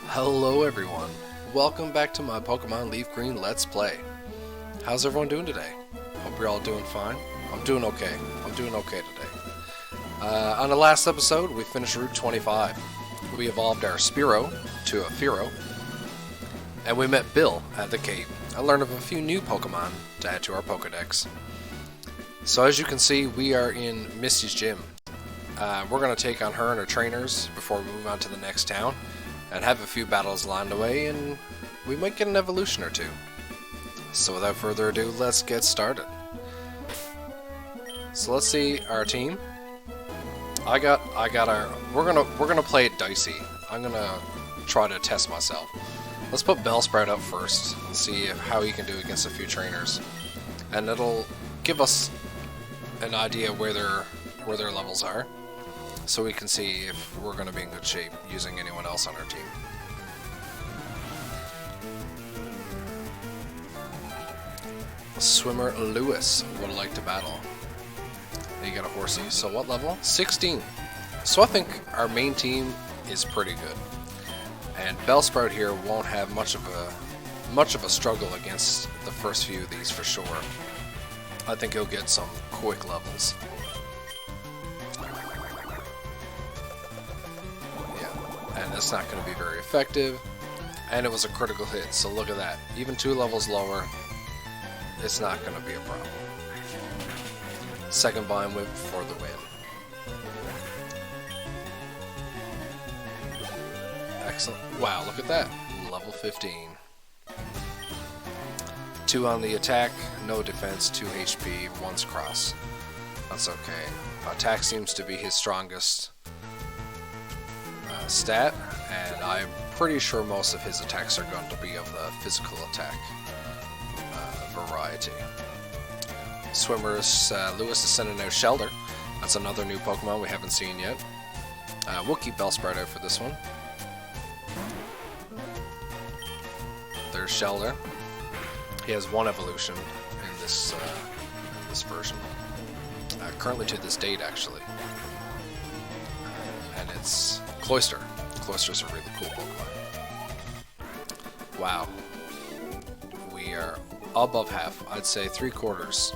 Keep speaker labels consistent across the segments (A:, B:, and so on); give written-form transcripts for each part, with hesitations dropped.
A: Hello everyone, welcome back to my Pokemon Leaf Green Let's Play. How's everyone doing today? Hope you're all doing fine. I'm doing okay. I'm doing okay today. On the last episode, we finished Route 25. We evolved our Spearow to a Fearow, and we met Bill at the cave. I learned of a few new Pokemon to add to our Pokedex. So as you can see, we are in Misty's gym. We're going to take on her and her trainers before we move on to the next town, and have a few battles along the way, and we might get an evolution or two. So without further ado, let's get started. So let's see our team. I got our. We're gonna play it dicey. I'm gonna try to test myself. Let's put Bellsprout up first and see how he can do against a few trainers, and it'll give us an idea where their levels are, so we can see if we're going to be in good shape using anyone else on our team. Swimmer Lewis would like to battle. You got a horsey. So what level? 16. So I think our main team is pretty good, and Bellsprout here won't have much of a struggle against the first few of these for sure. I think he'll get some quick levels. And it's not going to be very effective, and it was a critical hit, so look at that. Even 2 levels lower, it's not going to be a problem. Second Vine Whip for the win. Excellent. Wow, look at that. Level 15. 2 on the attack, no defense, 2 HP, 1's cross. That's okay. Attack seems to be his strongest stat, and I'm pretty sure most of his attacks are going to be of the physical attack variety. Swimmers, Lewis is sending out Shelter. That's another new Pokemon we haven't seen yet. We'll keep Bellsprout out for this one. There's Shelter. He has 1 evolution in this version. Currently to this date, actually. And it's Cloyster. Cloyster's a really cool Pokemon. Wow. We are above half. I'd say 3/4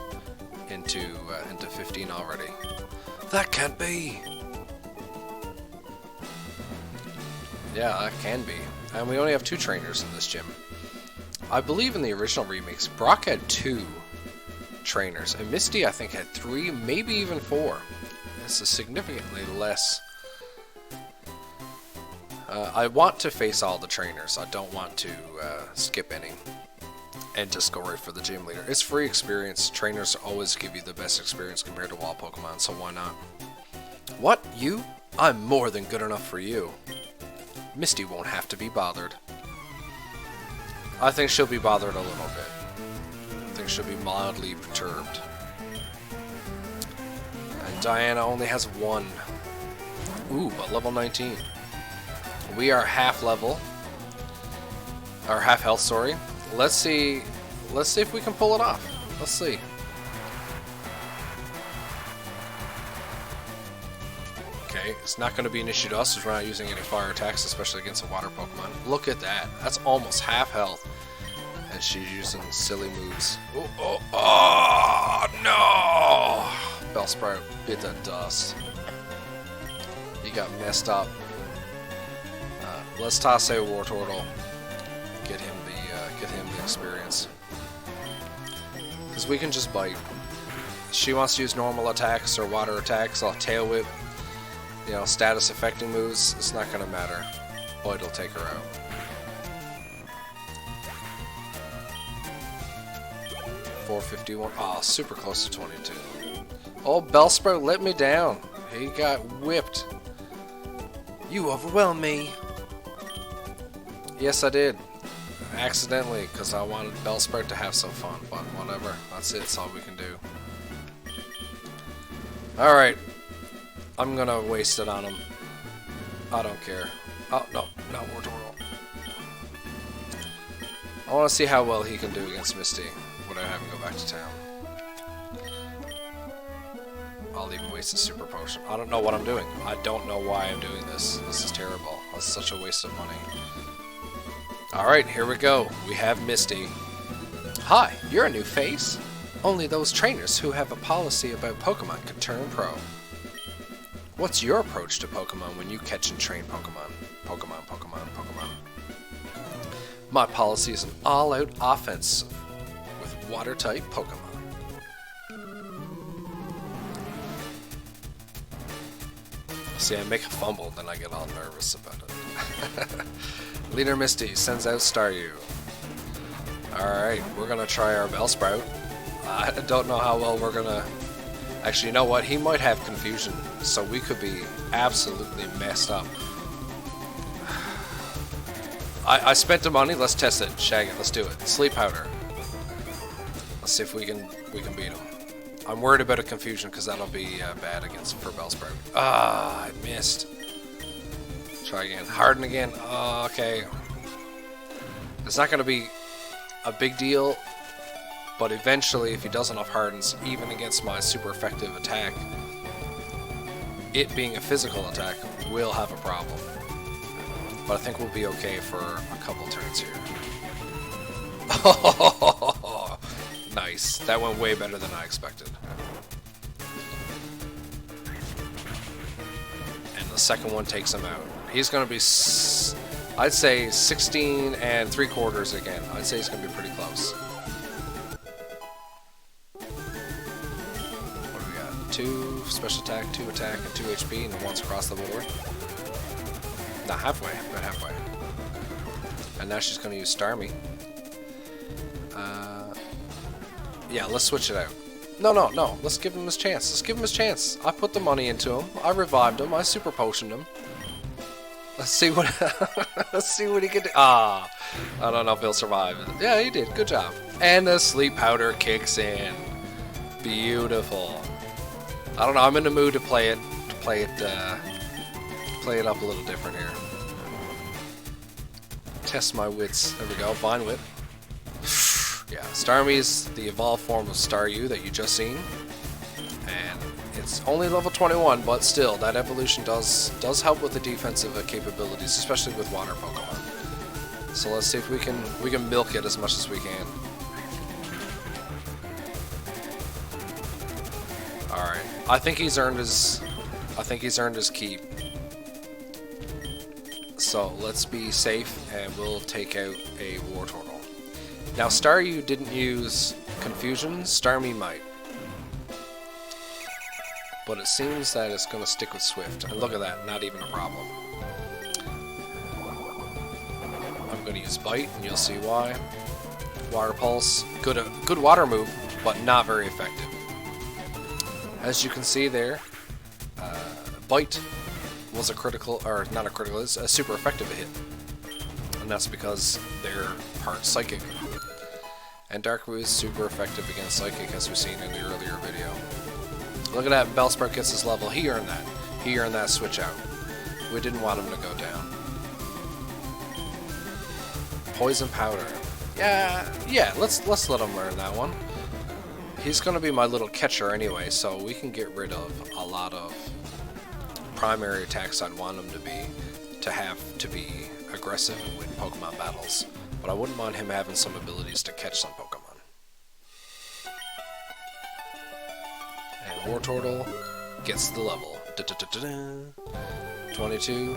A: into 15 already. That can't be! Yeah, that can be. And we only have 2 trainers in this gym. I believe in the original remakes, Brock had 2 trainers, and Misty I think had 3, maybe even 4. This is significantly less. I want to face all the trainers. I don't want to skip any and just go right for the gym leader. It's free experience. Trainers always give you the best experience compared to wild Pokemon, so why not? What? You? I'm more than good enough for you. Misty won't have to be bothered. I think she'll be bothered a little bit. I think she'll be mildly perturbed. And Diana only has 1. Ooh, but level 19. We are half level, or half health, sorry. Let's see if we can pull it off. Let's see. Okay, it's not going to be an issue to us if we're not using any fire attacks, especially against a water Pokemon. Look at that. That's almost half health, and she's using silly moves. Oh no! Bellsprout bit the dust. He got messed up. Let's toss a Wartortle. Get him the experience. Because we can just bite. She wants to use normal attacks or water attacks. I'll Tail Whip. You know, status affecting moves. It's not gonna matter. Bite will take her out. .451. Oh, super close to 22. Oh, Bellsprout let me down. He got whipped. You overwhelm me. Yes, I did. Accidentally, because I wanted Bellsprout to have some fun, but whatever. That's it. That's all we can do. Alright. I'm gonna waste it on him. I don't care. Oh, no. Not Wartortle. I want to see how well he can do against Misty without having to go back to town. I'll even waste a super potion. I don't know what I'm doing. I don't know why I'm doing this. This is terrible. That's such a waste of money. Alright, here we go. We have Misty. Hi, you're a new face. Only those trainers who have a policy about Pokemon can turn pro. What's your approach to Pokemon when you catch and train Pokemon? Pokemon. My policy is an all-out offense with water-type Pokemon. See, I make a fumble, then I get all nervous about it. Leader Misty sends out Staryu. Alright, we're gonna try our Bellsprout. I don't know how well we're gonna... Actually, you know what? He might have confusion, so we could be absolutely messed up. I spent the money, let's test it. Shag it, let's do it. Sleep Powder. Let's see if we can beat him. I'm worried about a confusion because that'll be bad against for Bellsprout. Ah, I missed. Try again. Harden again. Oh, okay. It's not going to be a big deal, but eventually, if he does enough hardens, even against my super effective attack, it being a physical attack will have a problem. But I think we'll be okay for a couple turns here. Oh, nice. That went way better than I expected. And the second one takes him out. He's going to be, I'd say, 16 3/4 again. I'd say he's going to be pretty close. What do we got? 2 special attack, 2 attack, and 2 HP, and one's across the board. Not halfway, but halfway. And now she's going to use Starmie. Yeah, let's switch it out. No. Let's give him his chance. I put the money into him. I revived him. I super potioned him. Let's see what he can do. Ah, I don't know if he'll survive. Yeah, he did. Good job. And the Sleep Powder kicks in. Beautiful. I don't know. I'm in the mood to play it up a little different here. Test my wits. There we go. Vine Whip. Yeah, Starmie's the evolved form of Staryu that you just seen. And it's only level 21, but still, that evolution does help with the defensive capabilities, especially with water Pokemon. So let's see if we can milk it as much as we can. Alright. I think he's earned his keep. So let's be safe and we'll take out a Wartortle. Now Staryu didn't use Confusion, Starmie might. But it seems that it's going to stick with Swift. And look at that, not even a problem. I'm going to use Bite and you'll see why. Water Pulse, good water move, but not very effective. As you can see there, Bite was a critical, or not a critical, it's a super effective hit. And that's because they're part Psychic. And Darkroot is super effective against Psychic, as we've seen in the earlier video. Look at that, Bellsprout gets his level, he earned that. He earned that switch out. We didn't want him to go down. Poison Powder. Yeah, let's let him learn that one. He's gonna be my little catcher anyway, so we can get rid of a lot of primary attacks I'd want him to be aggressive and win Pokemon battles. But I wouldn't mind him having some abilities to catch some Pokemon. And Wartortle gets the level. 22.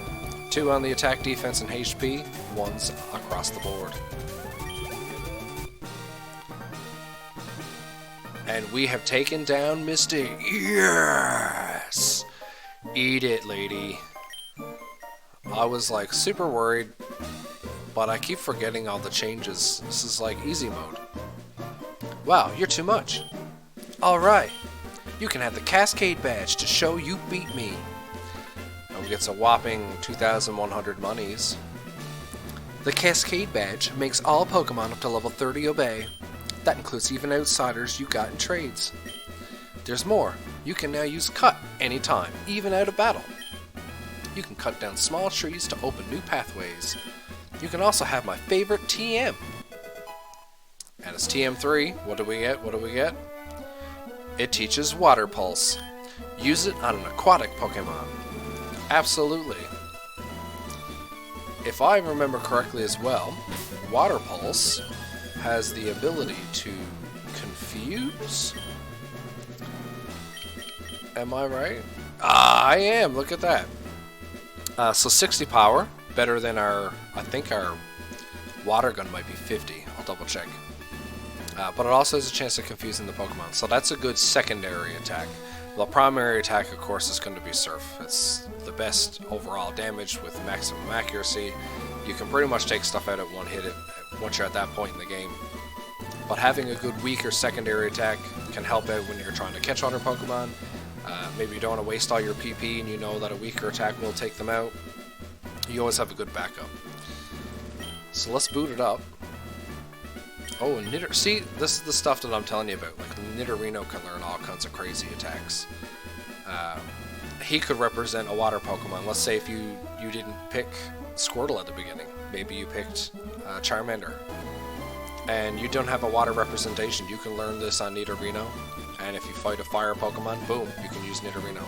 A: 2 on the attack, defense, and HP. 1's across the board. And we have taken down Misty. Yes! Eat it, lady. I was like super worried, but I keep forgetting all the changes. This is like easy mode. Wow, you're too much. Alright, you can have the Cascade Badge to show you beat me. And we get a whopping 2,100 monies. The Cascade Badge makes all Pokemon up to level 30 obey. That includes even outsiders you got in trades. There's more. You can now use Cut anytime, even out of battle. You can cut down small trees to open new pathways. You can also have my favorite TM. And it's TM3. What do we get? It teaches Water Pulse. Use it on an aquatic Pokemon. Absolutely. if I remember correctly as well, Water Pulse has the ability to confuse. Am I right? Ah, I am. Look at that. So 60 power, better than our, I think our water gun might be 50. I'll double check. But it also has a chance of confusing the Pokemon, so that's a good secondary attack. The primary attack, of course, is going to be Surf. It's the best overall damage with maximum accuracy. You can pretty much take stuff out at one hit once you're at that point in the game. But having a good weaker secondary attack can help out when you're trying to catch other Pokemon. Maybe you don't want to waste all your PP and you know that a weaker attack will take them out. You always have a good backup. So let's boot it up. Oh, and Nitter. See, this is the stuff that I'm telling you about. Like, Nidorino can learn all kinds of crazy attacks. He could represent a water Pokemon. Let's say if you didn't pick Squirtle at the beginning. Maybe you picked Charmander. And you don't have a water representation. You can learn this on Nidorino. And if you fight a fire Pokemon, boom, you can use Nidorino.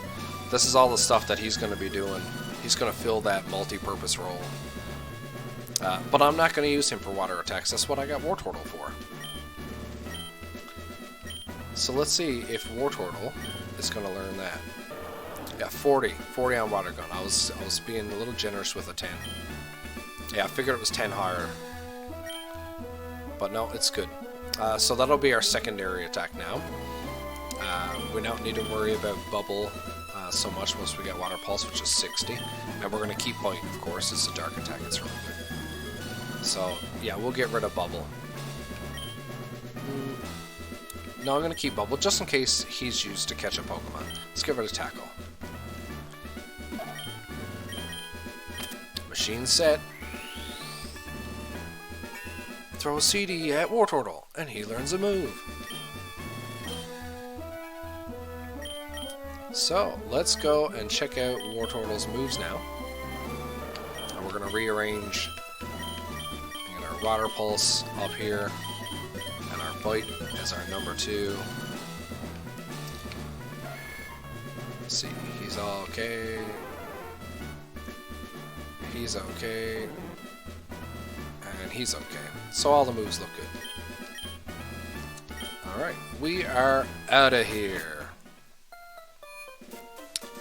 A: This is all the stuff that he's going to be doing. He's going to fill that multi-purpose role. But I'm not going to use him for water attacks. That's what I got Wartortle for. So let's see if Wartortle is going to learn that. Yeah, 40 on water gun. I was being a little generous with a 10. Yeah, I figured it was 10 higher. But no, it's good. So that'll be our secondary attack now. We don't need to worry about Bubble so much once we get Water Pulse, which is 60. And we're going to keep Point, of course. It's a dark attack. It's really good. So, yeah, we'll get rid of Bubble. No, I'm going to keep Bubble, just in case he's used to catch a Pokemon. Let's get rid of Tackle. Machine set. Throw a CD at Wartortle, and he learns a move. So, let's go and check out Wartortle's moves now. And we're going to rearrange our Water Pulse up here, and our Bite as our number 2. Let's see, he's all okay. He's okay. And he's okay. So all the moves look good. Alright, we are out of here.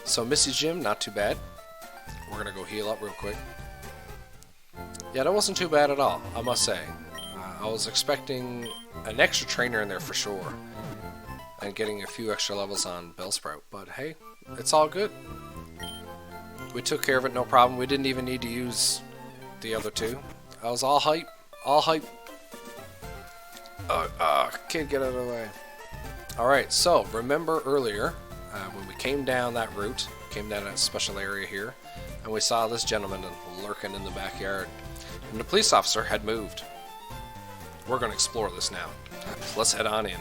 A: So Misty Gym, not too bad. We're going to go heal up real quick. Yeah, that wasn't too bad at all, I must say. I was expecting an extra trainer in there for sure. And getting a few extra levels on Bellsprout. But hey, it's all good. We took care of it, no problem. We didn't even need to use the other two. I was all hype. All hype. Kid, get out of the way. Alright, so remember earlier when we came down that route, came down that special area here, and we saw this gentleman lurking in the backyard. And the police officer had moved. We're going to explore this now. So let's head on in.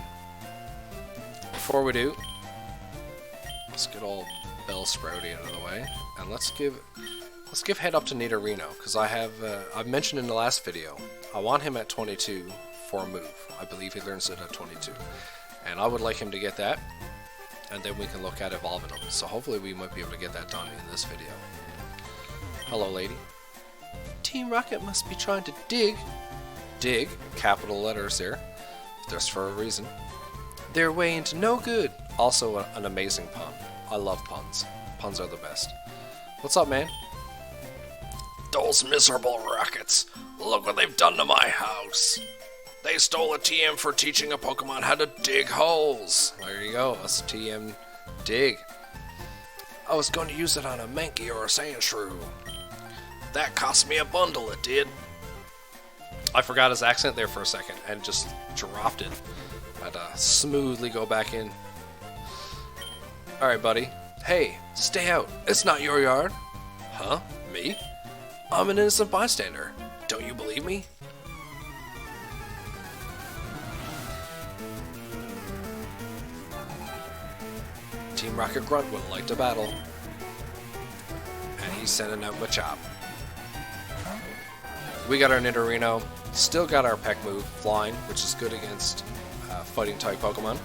A: Before we do, let's get old Bellsprouty out of the way, and let's give head up to Nidorino, because I've mentioned in the last video, I want him at 22 for a move. I believe he learns it at 22, and I would like him to get that, and then we can look at evolving him. So hopefully we might be able to get that done in this video. Hello, lady. Team Rocket must be trying to dig, capital letters there, just for a reason, their way into no good. Also an amazing pun. I love puns. Puns are the best. What's up, man? Those miserable Rockets. Look what they've done to my house. They stole a TM for teaching a Pokemon how to dig holes. There you go. That's a TM dig. I was going to use it on a Mankey or a Sandshrew. That cost me a bundle, it did. I forgot his accent there for a second and just dropped it. I'd smoothly go back in. Alright, buddy. Hey, stay out. It's not your yard. Huh? Me? I'm an innocent bystander. Don't you believe me? Team Rocket Grunt wouldn't like to battle. And he's sending out Machop. We got our Nidorino. Still got our Peck move, Flying, which is good against fighting type Pokemon.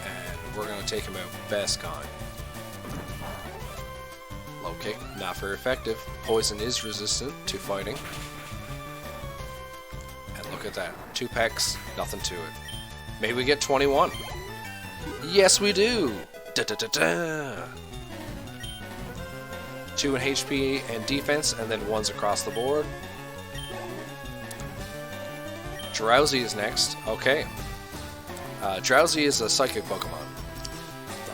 A: And we're going to take him out best kind. Low Okay, not very effective. Poison is resistant to fighting. And look at that. 2 pecks, nothing to it. Maybe we get 21. Yes, we do! Da da da da! 2 in HP and defense, and then 1s across the board. Drowsy is next. Okay. Drowsy is a psychic Pokemon.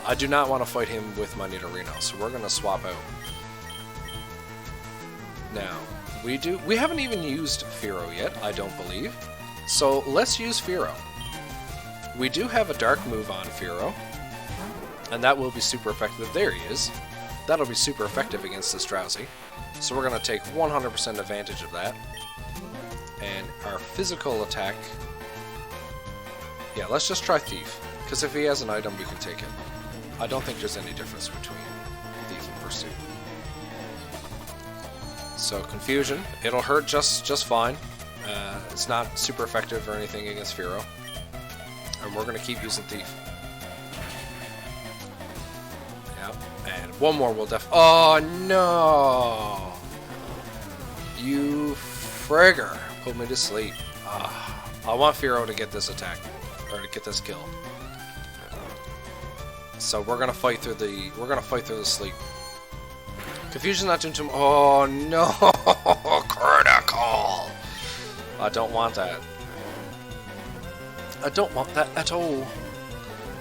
A: I do not want to fight him with my Nidorino, so we're going to swap out. Now, we haven't even used Fearow yet, I don't believe. So let's use Fearow. We do have a dark move on Fearow, and that will be super effective. There he is. That'll be super effective against this Drowsy. So we're going to take 100% advantage of that. And our physical attack... Yeah, let's just try Thief, because if he has an item, we can take it. I don't think there's any difference between Thief and Pursuit. So, Confusion. It'll hurt just fine. It's not super effective or anything against Fearow. And we're going to keep using Thief. Yep. And one more will Oh, no! You frigger. Put me to sleep. I want Fearow to get this attack. Or to get this kill. So we're going to fight through the sleep. Confusion's not doing too much. Oh, no! Critical! I don't want that. I don't want that at all.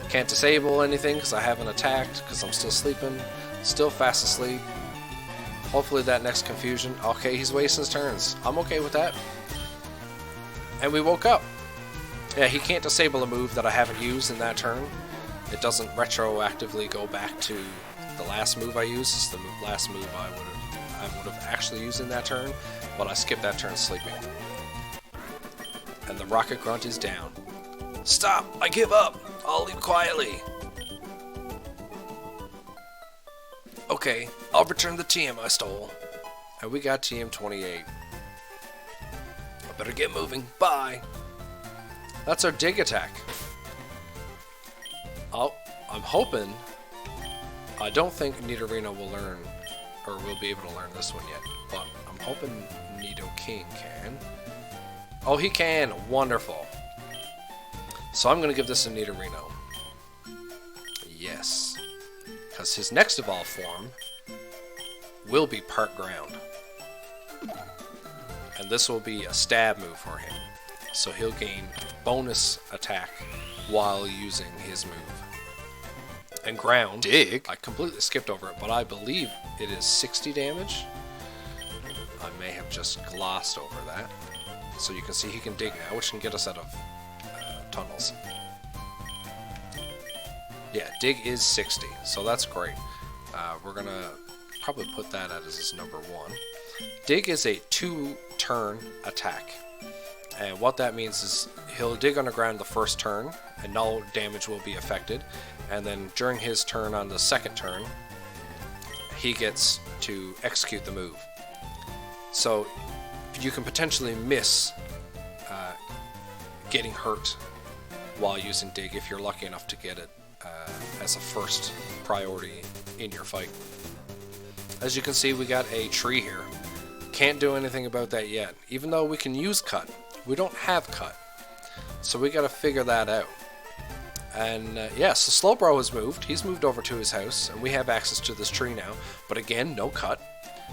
A: Can't disable anything because I haven't attacked because I'm still sleeping. Still fast asleep. Hopefully that next Confusion. Okay, he's wasting his turns. I'm okay with that. And we woke up. Yeah, he can't disable a move that I haven't used in that turn. It doesn't retroactively go back to the last move I used. It's the last move I would have actually used in that turn, but I skipped that turn sleeping. And the Rocket Grunt is down. Stop! I give up! I'll leave quietly. Okay, I'll return the TM I stole. And we got TM 28. I better get moving. Bye! That's our dig attack. Oh, I'm hoping... I don't think Nidorino will learn, or will be able to learn this one yet, but I'm hoping Nidoking can. Oh, he can! Wonderful. So I'm going to give this a Nidorino. Yes. Because his next evolved form will be part ground. And this will be a stab move for him. So he'll gain bonus attack while using his move. And ground, dig, I completely skipped over it, but I believe it is 60 damage. I may have just glossed over that. So you can see he can dig now, which can get us out of tunnels. Yeah, dig is 60, so that's great. We're going to probably put that as his number 1. Dig is a 2-turn attack. And what that means is he'll dig underground the first turn, and no damage will be affected. And then during his turn on the second turn, he gets to execute the move. So you can potentially miss getting hurt while using dig if you're lucky enough to get it as a first priority in your fight. As you can see, we got a tree here. Can't do anything about that yet. Even though we can use cut, we don't have cut. So we got to figure that out. And yeah, so Slowbro has moved. He's moved over to his house, and we have access to this tree now. But again, no cut.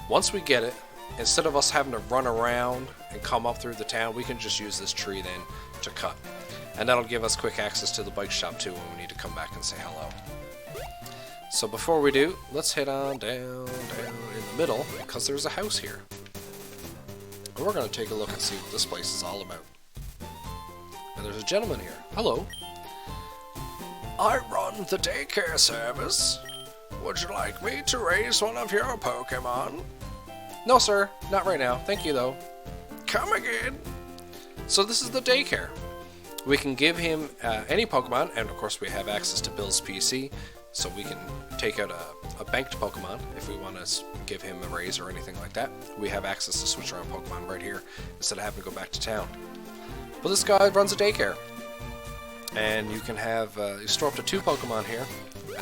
A: Once we get it, instead of us having to run around and come up through the town, we can just use this tree then to cut. And that'll give us quick access to the bike shop too when we need to come back and say hello. So before we do, let's head on down in the middle, because there's a house here. And we're going to take a look and see what this place is all about. And there's a gentleman here. Hello. I run the daycare service. Would you like me to raise one of your Pokemon? No, sir. Not right now. Thank you, though. Come again. So this is the daycare. We can give him any Pokemon, and of course we have access to Bill's PC, so we can take out a banked Pokemon if we want to give him a raise or anything like that. We have access to switch around Pokemon right here instead of having to go back to town. But this guy runs a daycare. And you can have, you store up to 2 Pokemon here,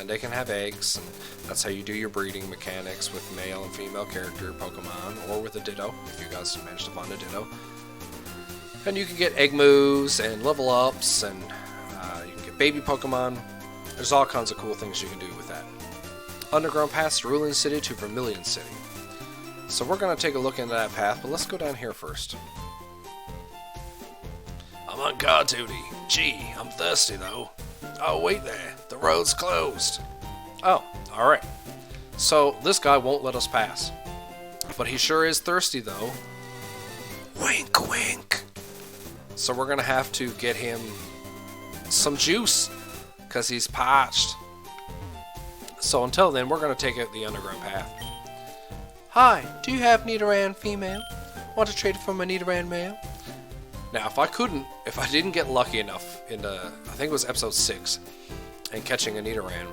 A: and they can have eggs, and that's how you do your breeding mechanics with male and female character Pokemon, or with a Ditto, if you guys manage to find a Ditto. And you can get egg moves and level ups, and you can get baby Pokemon. There's all kinds of cool things you can do with that. Underground path, Cerulean City to Vermilion City. So we're going to take a look into that path, but let's go down here first. I'm on guard duty. Gee, I'm thirsty though. Oh, wait there. The road's closed. Oh, alright. So this guy won't let us pass. But he sure is thirsty though. Wink, wink. So we're going to have to get him some juice, because he's parched. So until then, we're going to take out the underground path. Hi, do you have Nidoran female? Want to trade it for my Nidoran male? Now, if I didn't get lucky enough in I think it was episode 6, and catching a Nidoran,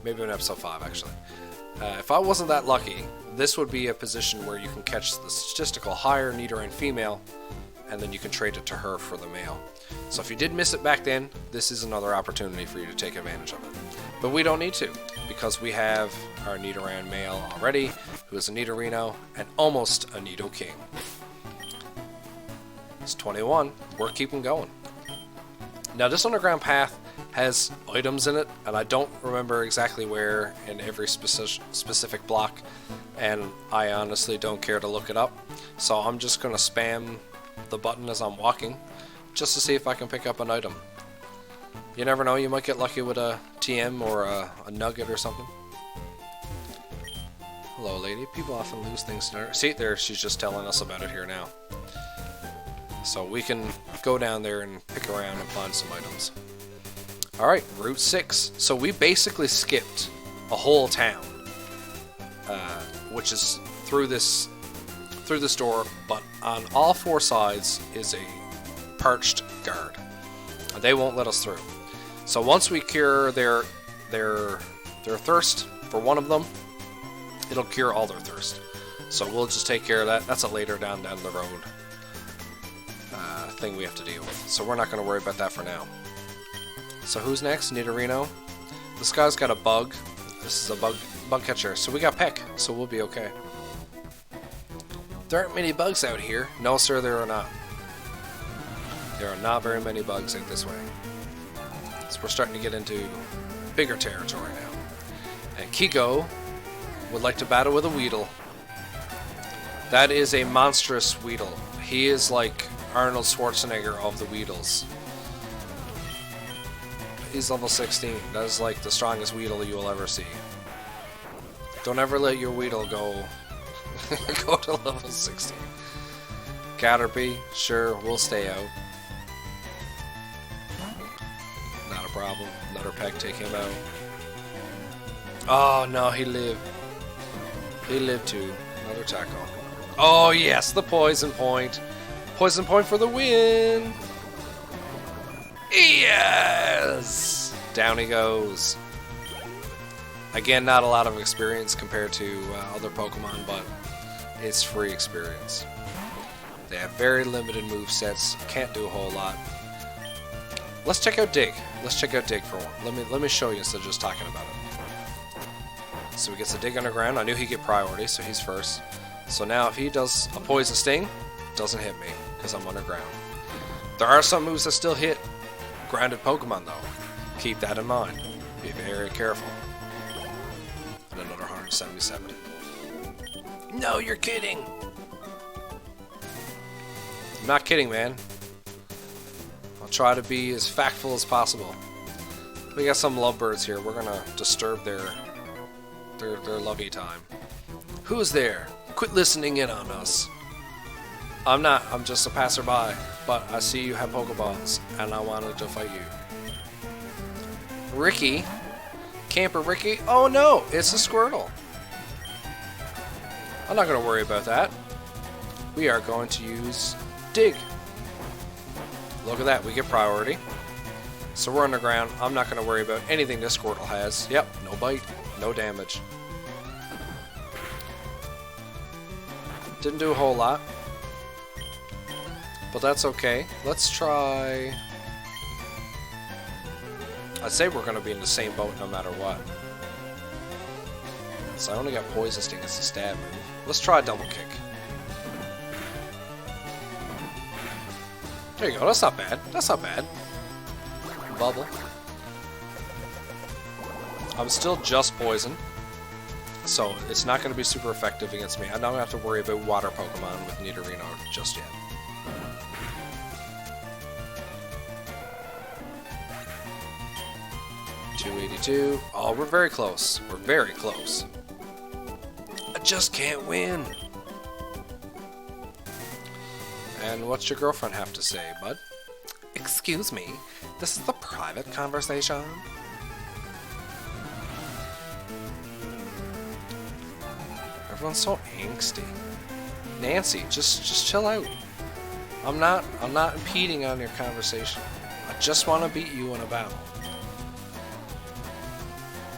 A: maybe in episode 5 actually. If I wasn't that lucky, this would be a position where you can catch the statistical higher Nidoran female, and then you can trade it to her for the male. So if you did miss it back then, this is another opportunity for you to take advantage of it. But we don't need to, because we have our Nidoran male already, who is a Nidorino, and almost a Nidoking. It's 21. We're keeping going. Now this underground path has items in it, and I don't remember exactly where in every specific block, and I honestly don't care to look it up. So I'm just going to spam the button as I'm walking, just to see if I can pick up an item. You never know, you might get lucky with a TM or a nugget or something. Hello lady, people often lose things to her. See, there, she's just telling us about it here now. So we can go down there and pick around and find some items. Alright, Route 6. So we basically skipped a whole town, which is through this door, but on all 4 sides is a perched guard. They won't let us through. So once we cure their thirst for one of them, it'll cure all their thirst. So we'll just take care of that. That's a later down the road thing we have to deal with. So we're not going to worry about that for now. So who's next? Nidorino. This guy's got a bug. This is a bug catcher. So we got Peck, so we'll be okay. There aren't many bugs out here. No, sir, there are not. There are not very many bugs out this way. So we're starting to get into bigger territory now. And Kiko would like to battle with a Weedle. That is a monstrous Weedle. He is like Arnold Schwarzenegger of the Weedles. He's level 16. That is like the strongest Weedle you will ever see. Don't ever let your Weedle go to level 16. Caterpie, sure, we'll stay out. Not a problem. Let her Peck take him out. Oh no, he lived. He lived too. Another tackle. Oh yes, the poison point. Poison point for the win. Yes! Down he goes. Again, not a lot of experience compared to other Pokemon, but it's free experience. They have very limited movesets. Can't do a whole lot. Let's check out Dig. Let's check out Dig for one. Let me show you instead of just talking about it. So he gets a Dig underground. I knew he'd get priority, so he's first. So now if he does a Poison Sting, it doesn't hit me, because I'm underground. There are some moves that still hit grounded Pokemon, though. Keep that in mind. Be very careful. And another 177. No, you're kidding! I'm not kidding, man. I'll try to be as factful as possible. We got some lovebirds here. We're gonna disturb their lovey time. Who's there? Quit listening in on us. I'm not. I'm just a passerby. But I see you have Pokeballs, and I wanted to fight you. Ricky? Camper Ricky? Oh no! It's a Squirtle. I'm not going to worry about that. We are going to use Dig. Look at that. We get priority. So we're underground. I'm not going to worry about anything this Squirtle has. Yep. No bite. No damage. Didn't do a whole lot. But that's okay. Let's try... I'd say we're going to be in the same boat no matter what. So I only got Poison Sting as a stab move. Let's try a double kick. There you go, that's not bad. That's not bad. Bubble. I'm still just poison, so it's not going to be super effective against me. I don't have to worry about water Pokemon with Nidorino just yet. .282. Oh, we're very close. We're very close. I just can't win. And what's your girlfriend have to say, bud? Excuse me, this is a private conversation. Everyone's so angsty. Nancy, just chill out. I'm not impeding on your conversation. I just want to beat you in a battle.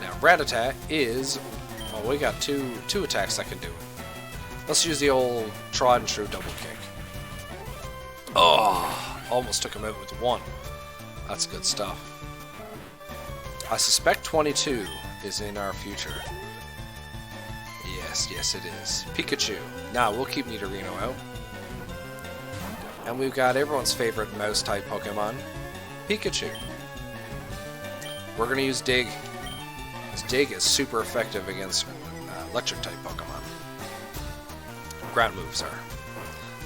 A: Now, Rattata is... Oh, we got two attacks that can do it. Let's use the old tried and true double kick. Oh, almost took him out with one. That's good stuff. I suspect 22 is in our future. Yes, it is. Pikachu. Now, we'll keep Nidorino out. And we've got everyone's favorite mouse-type Pokemon, Pikachu. We're going to use Dig. This Dig is super effective against electric-type Pokemon. Ground moves are.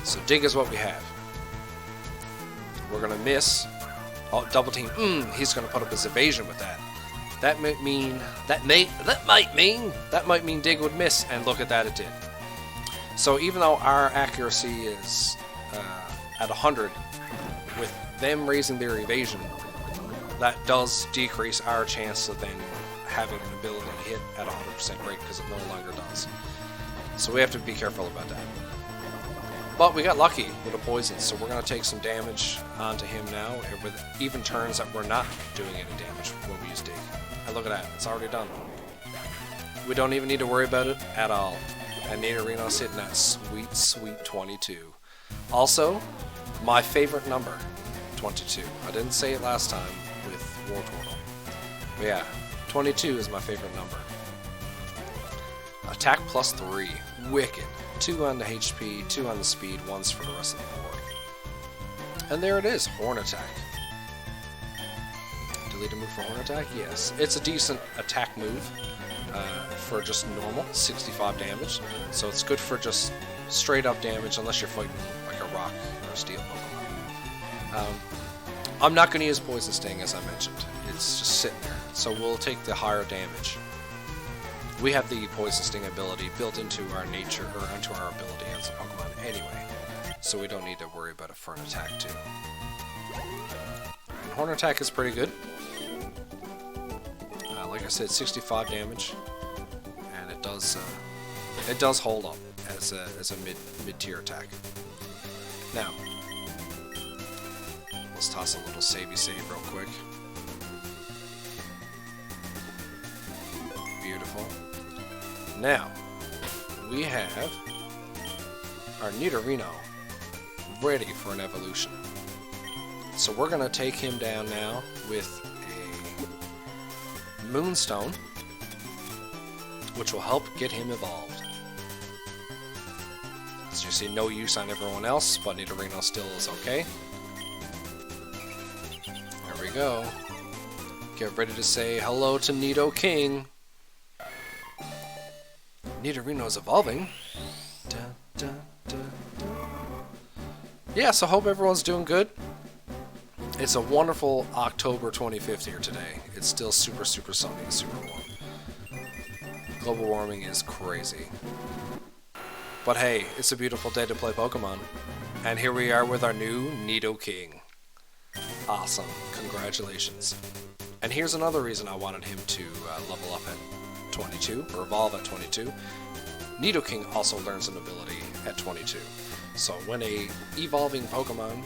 A: So Dig is what we have. We're going to miss. Oh, double team. He's going to put up his evasion with that. That might mean Dig would miss, and look at that, it did. So even though our accuracy is at 100, with them raising their evasion, that does decrease our chance of then having an ability to hit at 100% rate, because it no longer does. So we have to be careful about that. But we got lucky with a poison, so we're going to take some damage onto him now, with even turns that we're not doing any damage when we use Dig. And look at that, it's already done. We don't even need to worry about it at all. And Nidorino's hitting that sweet, sweet 22. Also, my favorite number, 22. I didn't say it last time with War Turtle. But yeah, 22 is my favorite number. Attack plus 3, wicked. 2 on the HP, 2 on the speed, 1's for the rest of the board. And there it is, Horn Attack. Delete a move for Horn Attack? Yes. It's a decent attack move for just normal, 65 damage. So it's good for just straight up damage unless you're fighting like a rock or a steel Pokemon. I'm not going to use Poison Sting as I mentioned. It's just sitting there. So we'll take the higher damage. We have the Poison Sting ability built into our nature, or into our ability as a Pokemon anyway. So we don't need to worry about a Fern Attack too. And Horn Attack is pretty good. Like I said, 65 damage, and it does hold up as a mid-tier attack. Now, let's toss a little savey save real quick. Beautiful. Now, we have our Nidorino ready for an evolution. So we're going to take him down now with Moonstone, which will help get him evolved. As you see, no use on everyone else, but Nidorino still is okay. There we go. Get ready to say hello to Nidoking. Nidorino's evolving. Dun, dun, dun, dun. Yeah, so hope everyone's doing good. It's a wonderful October 25th here today. It's still super, super sunny and super warm. Global warming is crazy. But hey, it's a beautiful day to play Pokemon. And here we are with our new Nidoking. Awesome. Congratulations. And here's another reason I wanted him to level up at 22, or evolve at 22. Nidoking also learns an ability at 22. So when a evolving Pokemon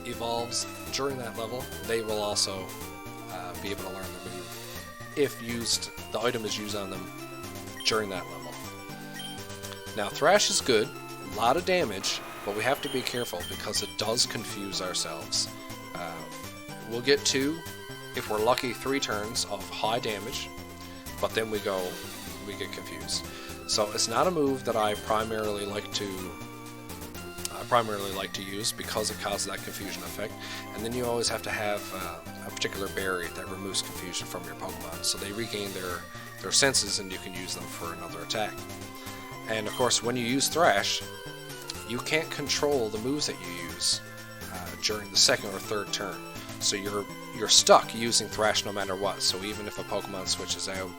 A: evolves during that level, they will also be able to learn the move if the item is used on them during that level. Now Thrash is good, a lot of damage, but we have to be careful because it does confuse ourselves. We'll get 2 if we're lucky, 3 turns of high damage, but then we get confused. So it's not a move that I primarily like to use because it causes that confusion effect. And then you always have to have a particular berry that removes confusion from your Pokemon, so they regain their senses and you can use them for another attack. And of course, when you use Thrash, you can't control the moves that you use during the second or third turn. So you're stuck using Thrash no matter what. So even if a Pokemon switches out,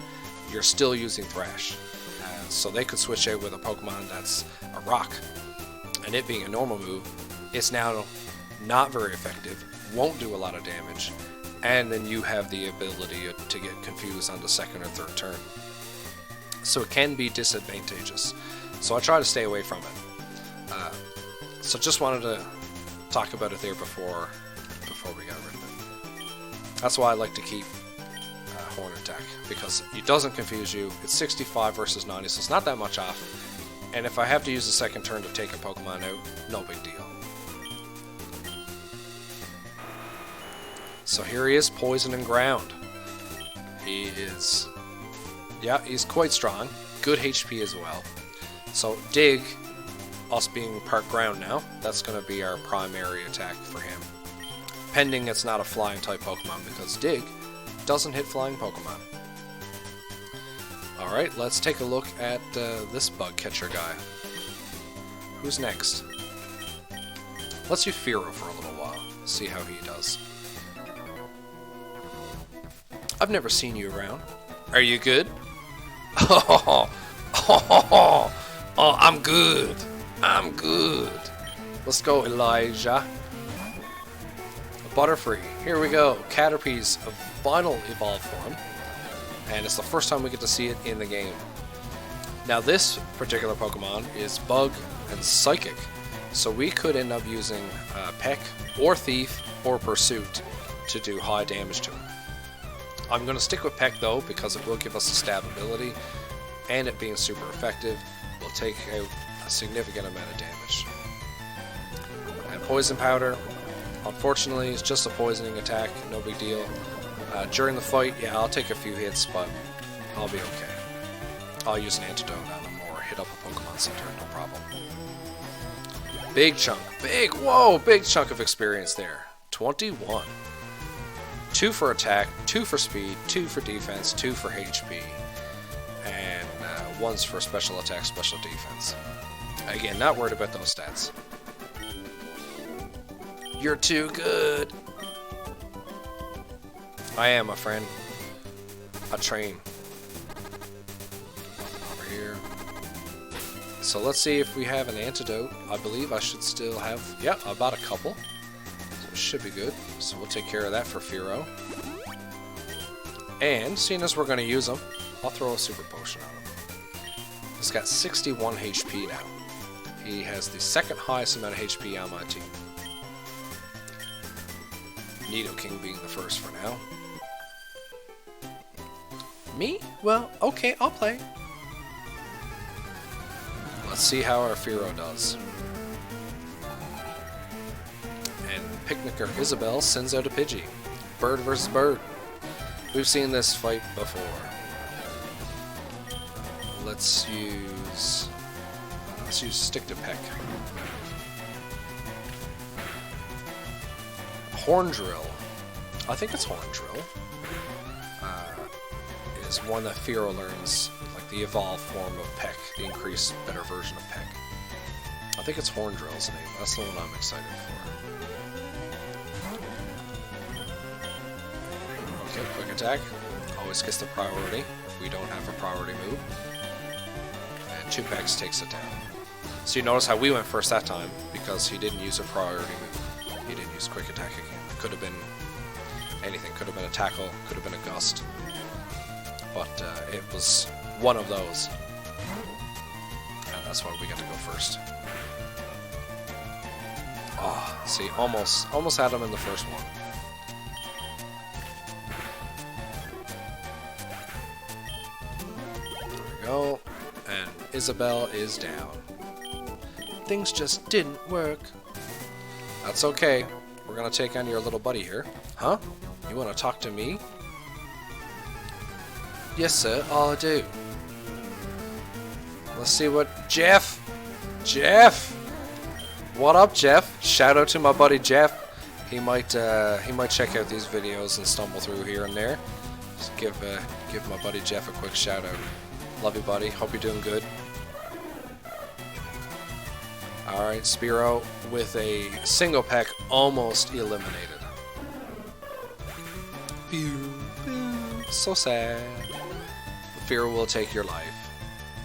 A: you're still using Thrash. So they could switch out with a Pokemon that's a Rock, and it being a normal move, it's now not very effective, won't do a lot of damage, and then you have the ability to get confused on the second or third turn. So it can be disadvantageous. So I try to stay away from it. So just wanted to talk about it there before we got rid of it. That's why I like to keep Horn Attack, because it doesn't confuse you. It's 65 versus 90, so it's not that much off. And if I have to use the second turn to take a Pokemon out, no big deal. So here he is, Poison and Ground. He's quite strong. Good HP as well. So Dig, us being part ground now, that's going to be our primary attack for him. Pending it's not a flying type Pokemon, because Dig doesn't hit flying Pokemon. Alright, let's take a look at this bug catcher guy. Who's next? Let's use Fearow for a little while, see how he does. I've never seen you around. Are you good? Oh, I'm good. I'm good. Let's go, Elijah. Butterfree. Here we go. Caterpie's final evolved form. And it's the first time we get to see it in the game. Now this particular Pokemon is Bug and Psychic. So we could end up using Peck or Thief or Pursuit to do high damage to him. I'm going to stick with Peck though, because it will give us a stab ability, and it being super effective will take out a significant amount of damage. And Poison Powder, unfortunately, is just a poisoning attack, no big deal. During the fight, yeah, I'll take a few hits, but I'll be okay. I'll use an antidote on him or hit up a Pokemon Center, no problem. Big chunk, big chunk of experience there. 21. 2 for attack, 2 for speed, 2 for defense, 2 for HP, and 1's for special attack, special defense. Again, not worried about those stats. You're too good. I am, my friend. I train. Over here. So let's see if we have an antidote. I believe I should still have... Yep, I bought a couple. So it should be good. So we'll take care of that for Fearow. And, seeing as we're going to use them, I'll throw a Super Potion on him. He's got 61 HP now. He has the second highest amount of HP on my team. Nidoking being the first for now. Me? Well, okay, I'll play. Let's see how our Fearow does. And Picnicker Isabelle sends out a Pidgey. Bird versus bird. We've seen this fight before. Let's use Stick to Peck. Horn Drill. I think it's Horn Drill. Is one that Fearow learns, like the evolved form of Peck, the increased, better version of Peck. I think it's Horn Drill's name. That's the one I'm excited for. Okay, quick attack. Always gets the priority if we don't have a priority move. And 2 Pecks takes it down. So you notice how we went first that time, because he didn't use a priority move. He didn't use quick attack again. It could have been anything. Could have been a tackle, could have been a gust. But it was one of those. And that's why we got to go first. Oh, see, almost had him in the first one. There we go. And Isabelle is down. Things just didn't work. That's okay. We're gonna take on your little buddy here. Huh? You want to talk to me? Yes, sir, I do. Let's see what Jeff. Jeff. What up, Jeff? Shout out to my buddy Jeff. He might check out these videos and stumble through here and there. Just give my buddy Jeff a quick shout out. Love you, buddy. Hope you're doing good. All right, Spiro with a single pack almost eliminated. So sad. Fear will take your life.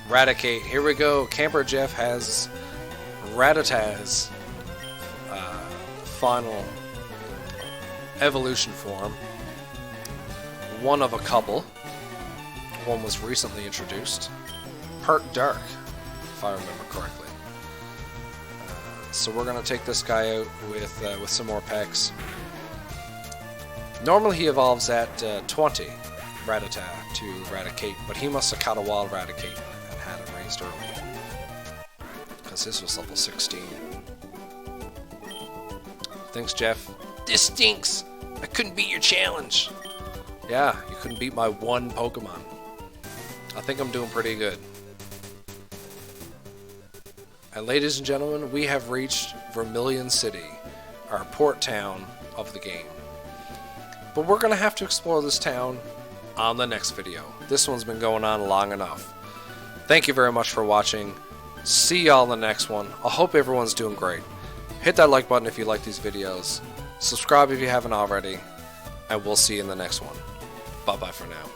A: Raticate. Here we go. Camper Jeff has Rattata's final evolution form. One of a couple. One was recently introduced. Perk Dark, if I remember correctly. So we're gonna take this guy out with some more packs. Normally he evolves at 20 Rattata to Raticate, but he must have caught a wild Raticate and had it raised early. Because this was level 16. Thanks, Jeff. This stinks! I couldn't beat your challenge! Yeah, you couldn't beat my one Pokemon. I think I'm doing pretty good. And ladies and gentlemen, we have reached Vermilion City, our port town of the game. But we're going to have to explore this town on the next video. This one's been going on long enough. Thank you very much for watching. See y'all in the next one. I hope everyone's doing great. Hit that like button if you like these videos. Subscribe if you haven't already. And we'll see you in the next one. Bye-bye for now.